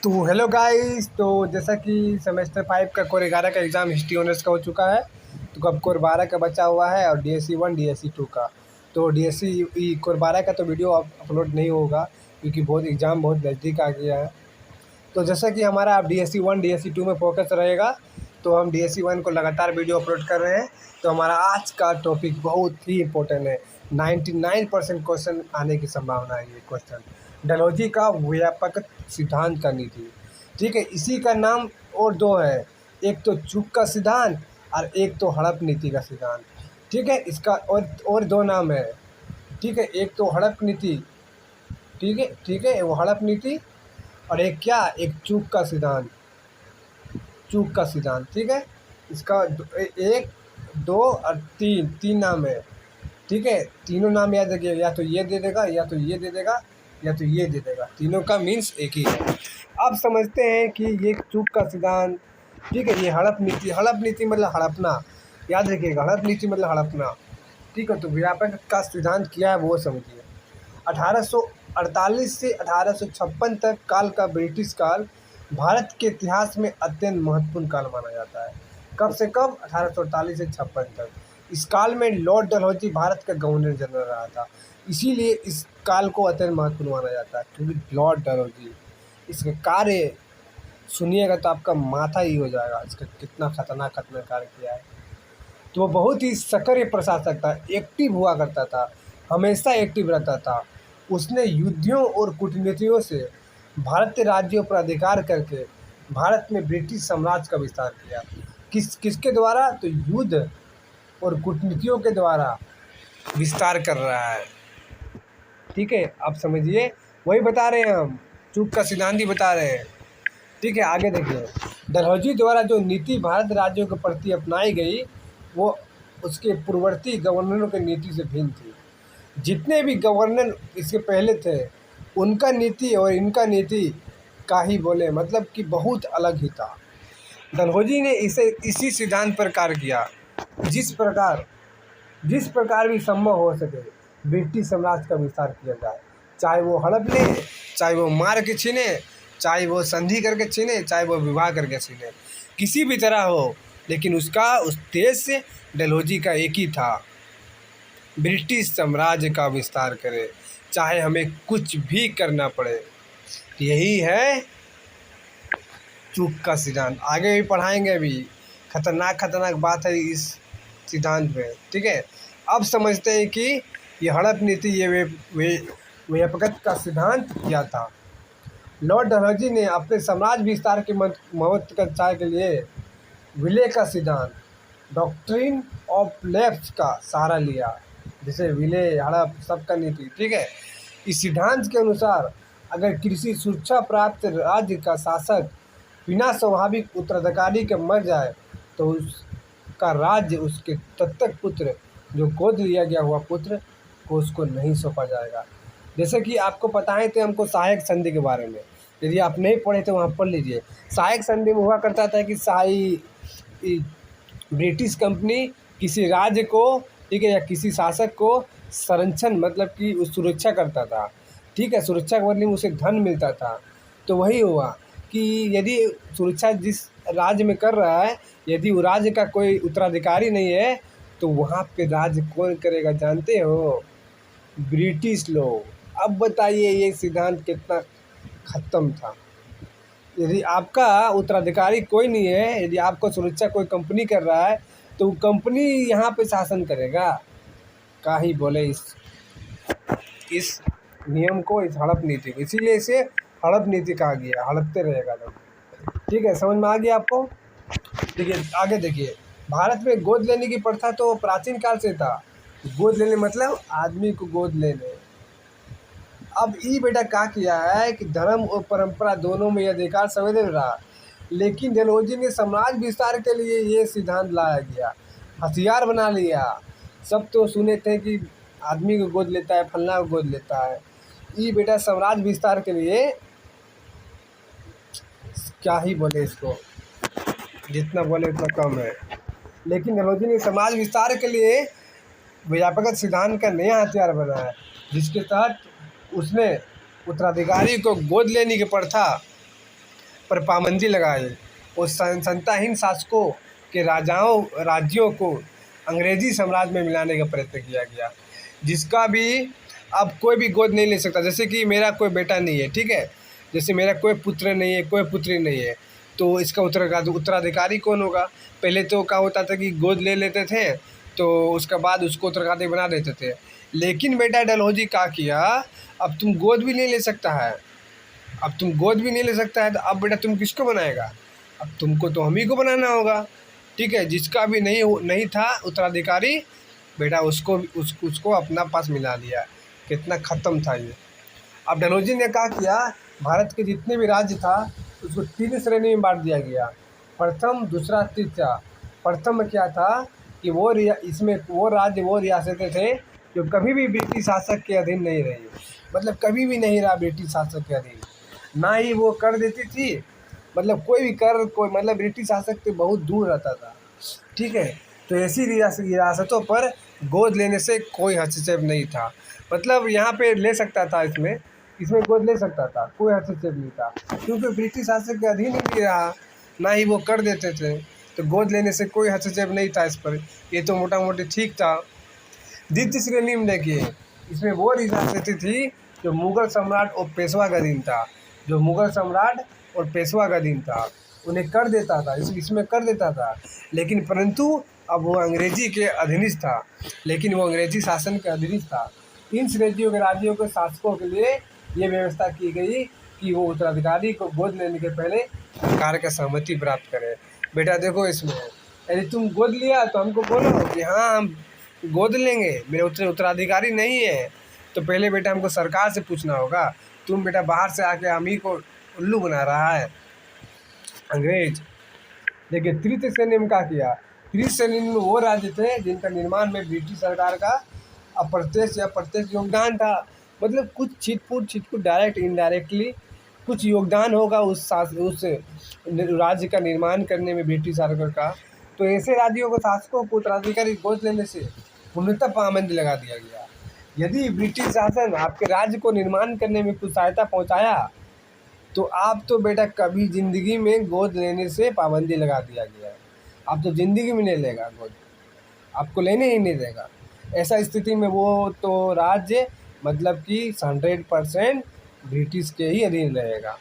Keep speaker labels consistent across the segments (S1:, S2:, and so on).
S1: तो hello guys. तो जैसा कि सेमेस्टर 5 का कोर 11 का एग्ज़ाम हिस्ट्री ऑनर्स का हो चुका है, तो अब कोर 12 का बचा हुआ है और DSC 1 DSC 2 का। तो DSC कोर 12 का तो वीडियो अपलोड नहीं होगा क्योंकि एग्ज़ाम बहुत नज़दीक आ गया है। तो जैसा कि हमारा अब DSC 1 DSC 2 में फोकस रहेगा, तो हम DSC 1 को लगातार वीडियो अपलोड कर रहे हैं। तो हमारा आज का टॉपिक बहुत ही इम्पोर्टेंट है। 99% क्वेश्चन आने की संभावना है। ये क्वेश्चन डलहौजी का व्यापक सिद्धांत का नीति, ठीक है। इसी का नाम और दो है, एक तो चूक का सिद्धांत और एक तो हड़प नीति का सिद्धांत, ठीक है। इसका और दो नाम है, ठीक है। एक तो हड़प नीति, ठीक है वो हड़प नीति, और एक क्या, एक चूक का सिद्धांत, ठीक है। इसका एक दो और तीन नाम है, ठीक है। तीनों नाम याद रखिए, या तो ये दे देगा, या तो ये दे देगा, या तो ये दे देगा। तीनों का मीन्स एक ही है। अब समझते हैं कि ये चूक का सिद्धांत, ठीक है। ये हड़प नीति मतलब हड़पना, याद रखिएगा। हड़प नीति मतलब हड़पना, ठीक है। तो व्यापक का सिद्धांत क्या है वो समझिए। 1848 से 1856 तक काल का ब्रिटिश काल भारत के इतिहास में अत्यंत महत्वपूर्ण काल माना जाता है। कब से कब? 1848 से 56 तक। इस काल में लॉर्ड डलहौजी भारत का गवर्नर जनरल रहा था, इसीलिए इस काल को अत्यंत महत्वपूर्ण माना जाता है। क्योंकि लॉर्ड डलहौजी, इसके कार्य सुनिएगा तो आपका माथा ही हो जाएगा, इसका कितना खतरनाक कार्य किया है। तो वो बहुत ही सक्रिय प्रशासक था, एक्टिव हुआ करता था, हमेशा एक्टिव रहता था। उसने युद्धियों और कूटनीतियों से भारतीय राज्यों पर अधिकार करके भारत में ब्रिटिश साम्राज्य का विस्तार किया। किसके द्वारा? तो युद्ध और कूटनीतियों के द्वारा विस्तार कर रहा है, ठीक है। आप समझिए, वही बता रहे हैं हम, चूक का सिद्धांत ही बता रहे हैं, ठीक है। आगे देखिए, डलहौजी द्वारा जो नीति भारत राज्यों के प्रति अपनाई गई वो उसके पूर्ववर्ती गवर्नरों की नीति से भिन्न थी। जितने भी गवर्नर इसके पहले थे, उनका नीति और इनका नीति का ही बोले मतलब कि बहुत अलग ही था। डलहौजी ने इसी सिद्धांत पर कार्य किया, जिस प्रकार भी संभव हो सके ब्रिटिश साम्राज्य का विस्तार किया जाए। चाहे वो हड़प ले, चाहे वो मार के छीने, चाहे वो संधि करके छीने, चाहे वो विवाह करके छीने, किसी भी तरह हो, लेकिन उसका उद्देश्य डलहौजी का एक ही था, ब्रिटिश साम्राज्य का विस्तार करे, चाहे हमें कुछ भी करना पड़े। यही है चूक का सिद्धांत। आगे भी पढ़ाएंगे, अभी खतरनाक बात है इस सिद्धांत में, ठीक है। अब समझते हैं कि ये हड़प नीति, ये व्यापकता का सिद्धांत क्या था। लॉर्ड डलहौजी ने अपने साम्राज्य विस्तार के महत्वाकांक्षा के लिए विले का सिद्धांत, डॉक्ट्रिन ऑफ लेफ्ट का सहारा लिया, जैसे विले, हड़प, सबका नीति, ठीक है। इस सिद्धांत के अनुसार अगर किसी सुरक्षा प्राप्त राज्य का शासक बिना स्वाभाविक उत्तराधिकारी के मर जाए तो उसका राज्य उसके दत्तक पुत्र, जो गोद लिया गया हुआ पुत्र को, उसको नहीं सौंपा जाएगा। जैसे कि आपको बताए थे हमको सहायक संधि के बारे में, यदि आप नहीं पढ़े तो वहाँ पढ़ लीजिए। सहायक संधि में हुआ करता था कि ब्रिटिश कंपनी किसी राज्य को, ठीक है, या किसी शासक को संरक्षण मतलब कि सुरक्षा करता था, ठीक है। सुरक्षा के बदले में उसे धन मिलता था। तो वही हुआ कि यदि सुरक्षा जिस राज्य में कर रहा है, यदि वो राज्य का कोई उत्तराधिकारी नहीं है, तो वहाँ पे राज्य कौन करेगा जानते हो? ब्रिटिश लोग। अब बताइए ये सिद्धांत कितना खत्म था। यदि आपका उत्तराधिकारी कोई नहीं है, यदि आपको सुरक्षा कोई कंपनी कर रहा है, तो कंपनी यहाँ पे शासन करेगा। का ही बोले इस नियम को, इस हड़प नीति को, इसीलिए इसे हड़प नीति कहा गया। हड़पते रहेगा लोग, ठीक है। समझ में आ गया आपको? ठीक है, आगे देखिए। भारत में गोद लेने की प्रथा तो प्राचीन काल से था। गोद लेने मतलब आदमी को गोद लेने। अब ये बेटा क्या किया है कि धर्म और परंपरा दोनों में अधिकार संवेदन रहा, लेकिन डलहौजी ने समाज विस्तार के लिए ये सिद्धांत लाया गया, हथियार बना लिया। सब तो सुने थे कि आदमी को गोद लेता है, फलना को गोद लेता है। ये बेटा साम्राज्य विस्तार के लिए, क्या ही बोले इसको, जितना बोले उतना कम है। लेकिन डलहौजी ने समाज विस्तार के लिए व्यापक सिद्धांत का नया हथियार बनाया, जिसके तहत उसने उत्तराधिकारी को गोद लेने की प्रथा पर पाबंदी लगाई। और संताहीन शासकों के राज्यों को अंग्रेजी साम्राज्य में मिलाने का प्रयत्न किया गया, जिसका भी अब कोई भी गोद नहीं ले सकता। जैसे कि मेरा कोई बेटा नहीं है, ठीक है, जैसे मेरा कोई पुत्र नहीं है, कोई पुत्री नहीं है, तो इसका उत्तराधिकारी कौन होगा? पहले तो क्या होता था कि गोद ले लेते थे, तो उसके बाद उसको उत्तराधिकारी बना देते थे। लेकिन बेटा डलहौजी क्या किया, अब तुम गोद भी नहीं ले सकता है, अब तुम गोद भी नहीं ले सकता है, तो अब बेटा तुम किसको बनाएगा? अब तुमको तो हम ही को बनाना होगा, ठीक है। जिसका भी नहीं था उत्तराधिकारी, बेटा उसको अपना पास मिला लिया। कितना ख़त्म था ये। अब डलहौजी ने क्या किया, भारत के जितने भी राज्य था उसको 3 श्रेणी में बांट दिया गया, प्रथम, दूसरा, तीसरा। प्रथम में क्या था कि इसमें वो राज्य, वो रियासतें थे जो कभी भी ब्रिटिश शासक के अधीन नहीं रही, मतलब कभी भी नहीं रहा ब्रिटिश शासक के अधीन, ना ही वो कर देती थी, मतलब कोई भी कर, कोई मतलब ब्रिटिश शासक से बहुत दूर रहता था, ठीक है। तो ऐसी रियासतों पर गोद लेने से कोई हस्तक्षेप नहीं था, मतलब यहाँ पे ले सकता था, इसमें गोद ले सकता था, कोई हस्तक्षेप नहीं था, क्योंकि ब्रिटिश शासक के अधीन ही नहीं रहा, ना ही वो कर देते थे, तो गोद लेने से कोई हस्तक्षेप नहीं था इस पर। ये तो मोटा मोटी ठीक था। द्वितीय श्रेणी में देखिए, इसमें वो रियासतें थी जो मुगल सम्राट और पेशवा का अधीन था, जो मुगल सम्राट और पेशवा का अधीन था, उन्हें कर देता था, इसमें कर देता था, लेकिन परंतु अब वो अंग्रेजी के अधीनस्थ था, लेकिन वो अंग्रेजी शासन के अधीनस्थ था। इन श्रेणियों के राज्यों के शासकों के लिए ये व्यवस्था की गई कि वो उत्तराधिकारी को गोद लेने के पहले सरकार का सहमति प्राप्त करें। बेटा देखो, इसमें यदि तुम गोद लिया तो हमको बोलो कि हाँ हम गोद लेंगे, मेरे उत्तराधिकारी नहीं है, तो पहले बेटा हमको सरकार से पूछना होगा। तुम बेटा बाहर से आके हम ही को उल्लू बना रहा है अंग्रेज। देखिए तृतीय श्रेणी में क्या किया, तृतीय श्रेणी में वो राज्य थे जिनका निर्माण में ब्रिटिश सरकार का अप्रत्यक्ष या प्रत्यक्ष योगदान था, मतलब कुछ छिटपुट डायरेक्ट इनडायरेक्टली कुछ योगदान होगा उस राज्य का निर्माण करने में ब्रिटिश सरकार का। तो ऐसे राज्यों को शासकों को उत्तराधिकारी गोद लेने से पूर्णतः पाबंदी लगा दिया गया। यदि ब्रिटिश शासन आपके राज्य को निर्माण करने में कुछ सहायता पहुंचाया, तो आप तो बेटा कभी ज़िंदगी में गोद लेने से पाबंदी लगा दिया गया है, आप तो ज़िंदगी में नहीं लेगा गोद, आपको लेने ही नहीं देगा। ऐसा स्थिति में वो तो राज्य मतलब कि 100% ब्रिटिश के ही अधीन रहेगा।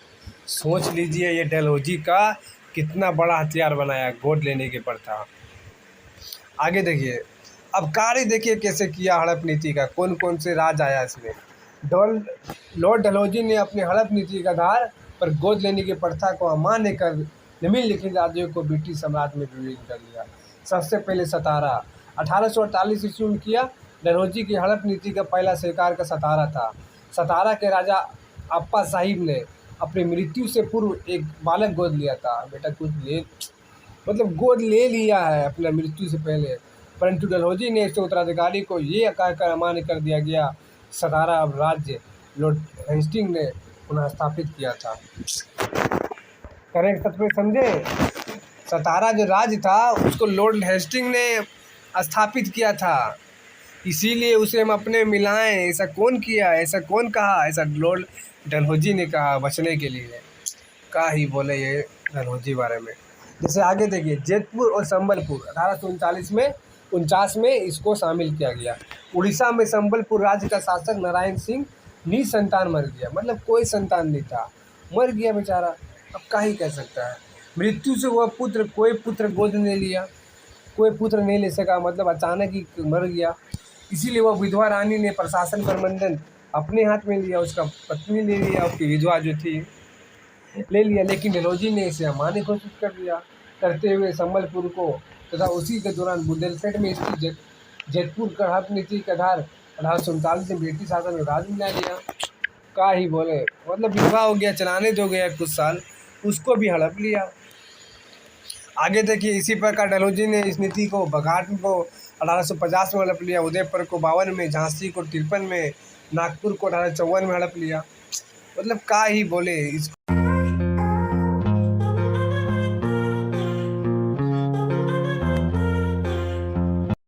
S1: सोच लीजिए ये डलहौजी का कितना बड़ा हथियार बनाया गोद लेने की प्रथा। आगे देखिए, अब कार्य देखिए कैसे किया हड़प नीति का, कौन कौन से राज आया इसमें। लॉर्ड डलहौजी ने अपने हड़प नीति के आधार पर गोद लेने की प्रथा को अमान्य कर निम्नलिखित राज्यों को ब्रिटिश साम्राज्य में विलीन कर दिया। सबसे पहले सतारा 1848 ईस्वी में किया। डलहौजी की हड़प नीति का पहला सरकार का सतारा था। सतारा के राजा अप्पा साहिब ने अपनी मृत्यु से पूर्व एक बालक गोद लिया था। बेटा कुछ मतलब गोद ले लिया है अपना मृत्यु से पहले, परंतु डलहौजी ने इसके उत्तराधिकारी को ये कहकर अमान्य कर दिया गया। सतारा अब राज्य लॉर्ड हेस्टिंग ने पुनः स्थापित किया था। करेक्ट सच समझे, सतारा जो राज्य था उसको लॉर्ड हेस्टिंग ने स्थापित किया था, इसीलिए उसे हम अपने मिलाएं। ऐसा कौन किया, ऐसा कौन कहा, ऐसा लॉर्ड डलहौजी ने कहा बचने के लिए। क्या ही बोले ये डलहौजी बारे में। जैसे आगे देखिए, जेतपुर और संबलपुर 1849 में इसको शामिल किया गया। उड़ीसा में संबलपुर राज्य का शासक नारायण सिंह निसंतान मर गया, मतलब कोई संतान नहीं था, मर गया बेचारा। अब क्या ही कह सकता है। मृत्यु से वह कोई पुत्र गोद नहीं लिया, कोई पुत्र नहीं ले सका, मतलब अचानक ही मर गया। इसीलिए वह विधवा रानी ने प्रशासन प्रबंधन अपने हाथ में लिया, उसका पत्नी ले लिया, उसकी विधवा जो थी ले लिया। लेकिन डलहौजी ने इसे अमान्य घोषित कर दिया, करते हुए संबलपुर को तथा उसी के दौरान बुंदेलखंड में स्थित जेतपुर का हड़प नीति के आधार 1839 में ब्रिटिश शासन में राज मिला लिया। क्या ही बोले, मतलब विधवा हो गया, चलाने दो गया कुछ साल, उसको भी हड़प लिया। आगे देखिए, इसी प्रकार डलहौजी ने इस नीति को बघाट को 1850 में हड़प लिया, उदयपुर को 52 में, झांसी को 53 में, नागपुर को 1854 में हड़प लिया। मतलब क्या ही बोले, इसको